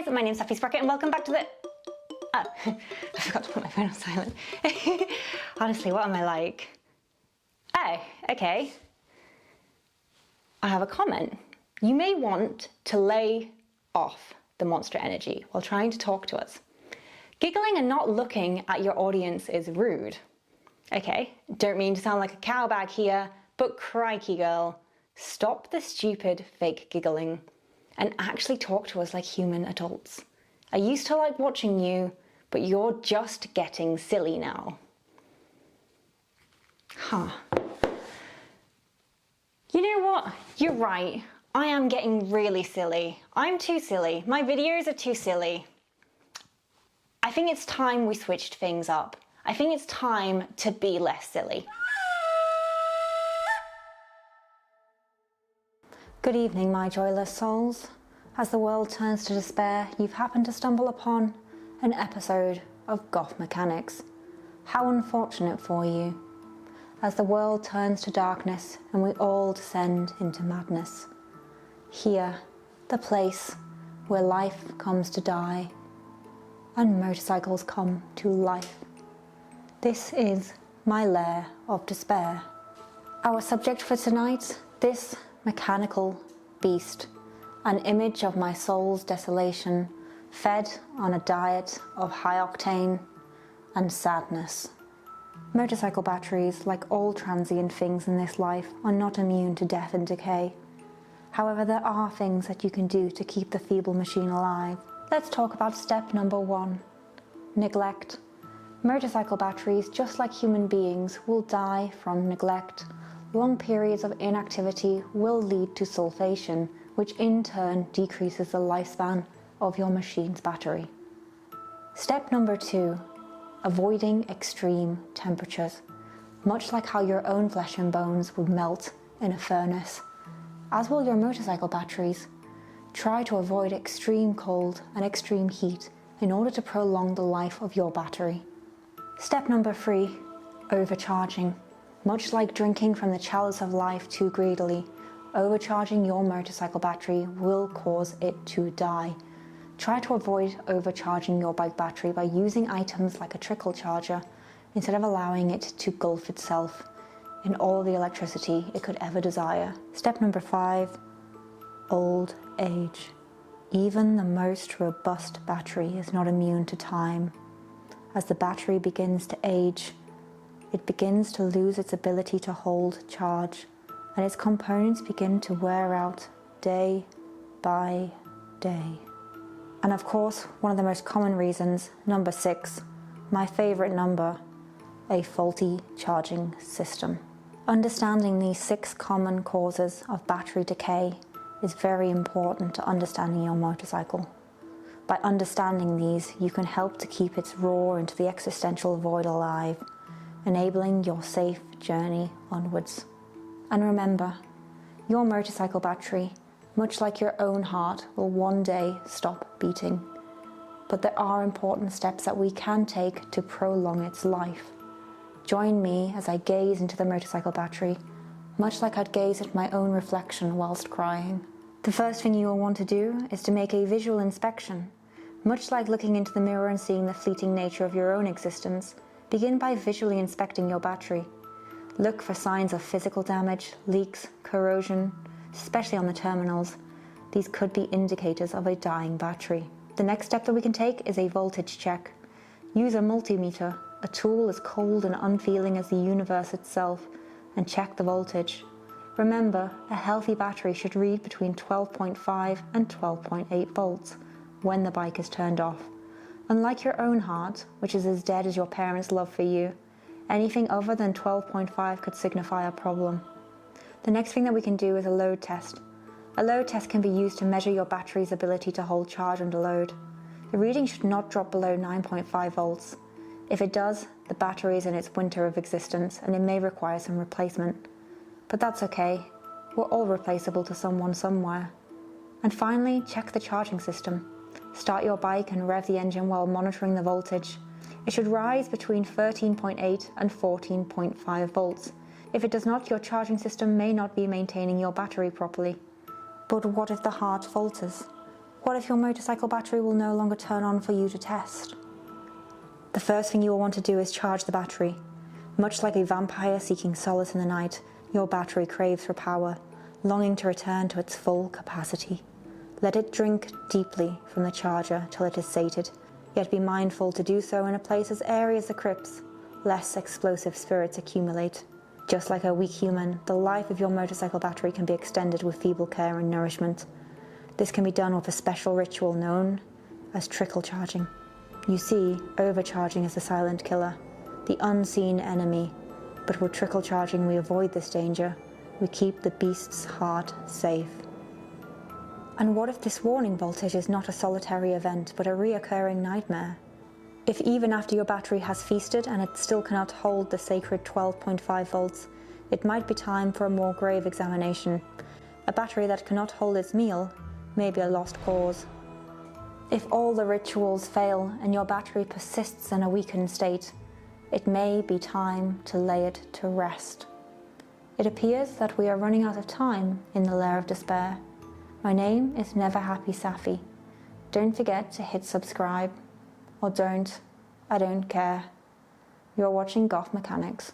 Hey guys, my name's Sophie Sprocket and welcome back to the... Oh, I forgot to put my phone on silent. Honestly, what am I like? Oh, okay. I have a comment. You may want to lay off the monster energy while trying to talk to us. Giggling and not looking at your audience is rude. Okay, don't mean to sound like a cowbag here, but crikey girl, stop the stupid fake giggling and actually talk to us like human adults. I used to like watching you, but you're just getting silly now. Huh. You know what? You're right. I am getting really silly. I'm too silly. My videos are too silly. I think it's time we switched things up. I think it's time to be less silly. Good evening, my joyless souls. As the world turns to despair, you've happened to stumble upon an episode of Goth Mechanics. How unfortunate for you. As the world turns to darkness and we all descend into madness. Here, the place where life comes to die and motorcycles come to life. This is my lair of despair. Our subject for tonight, this mechanical beast, an image of my soul's desolation, fed on a diet of high octane and sadness. Motorcycle batteries, like all transient things in this life, are not immune to death and decay. However, there are things that you can do to keep the feeble machine alive. Let's talk about step number 1, neglect. Motorcycle batteries, just like human beings, will die from neglect. Long periods of inactivity will lead to sulfation, which in turn decreases the lifespan of your machine's battery. Step number 2, avoiding extreme temperatures. Much like how your own flesh and bones would melt in a furnace, as will your motorcycle batteries. Try to avoid extreme cold and extreme heat in order to prolong the life of your battery. Step number 3, overcharging. Much like drinking from the chalice of life too greedily, overcharging your motorcycle battery will cause it to die. Try to avoid overcharging your bike battery by using items like a trickle charger instead of allowing it to gulf itself in all the electricity it could ever desire. Step number 5, old age. Even the most robust battery is not immune to time. As the battery begins to age, it begins to lose its ability to hold charge, and its components begin to wear out day by day. And of course, one of the most common reasons, number 6, my favorite number, a faulty charging system. Understanding these 6 common causes of battery decay is very important to understanding your motorcycle. By understanding these, you can help to keep its roar into the existential void alive, enabling your safe journey onwards. And remember, your motorcycle battery, much like your own heart, will one day stop beating. But there are important steps that we can take to prolong its life. Join me as I gaze into the motorcycle battery, much like I'd gaze at my own reflection whilst crying. The first thing you will want to do is to make a visual inspection. Much like looking into the mirror and seeing the fleeting nature of your own existence, begin by visually inspecting your battery. Look for signs of physical damage, leaks, corrosion, especially on the terminals. These could be indicators of a dying battery. The next step that we can take is a voltage check. Use a multimeter, a tool as cold and unfeeling as the universe itself, and check the voltage. Remember, a healthy battery should read between 12.5 and 12.8 volts when the bike is turned off. Unlike your own heart, which is as dead as your parents' love for you, anything other than 12.5 could signify a problem. The next thing that we can do is a load test. A load test can be used to measure your battery's ability to hold charge under load. The reading should not drop below 9.5 volts. If it does, the battery is in its winter of existence and it may require some replacement. But that's okay. We're all replaceable to someone somewhere. And finally, check the charging system. Start your bike and rev the engine while monitoring the voltage. It should rise between 13.8 and 14.5 volts. If it does not, your charging system may not be maintaining your battery properly. But what if the heart falters? What if your motorcycle battery will no longer turn on for you to test? The first thing you will want to do is charge the battery. Much like a vampire seeking solace in the night, your battery craves for power, longing to return to its full capacity. Let it drink deeply from the charger till it is sated, yet be mindful to do so in a place as airy as the crypts, lest explosive spirits accumulate. Just like a weak human, the life of your motorcycle battery can be extended with feeble care and nourishment. This can be done with a special ritual known as trickle charging. You see, overcharging is the silent killer, the unseen enemy, but with trickle charging we avoid this danger. We keep the beast's heart safe. And what if this warning voltage is not a solitary event, but a reoccurring nightmare? If even after your battery has feasted and it still cannot hold the sacred 12.5 volts, it might be time for a more grave examination. A battery that cannot hold its meal may be a lost cause. If all the rituals fail and your battery persists in a weakened state, it may be time to lay it to rest. It appears that we are running out of time in the lair of despair. My name is Never Happy Safi. Don't forget to hit subscribe. Or don't. I don't care. You're watching Goth Mechanics.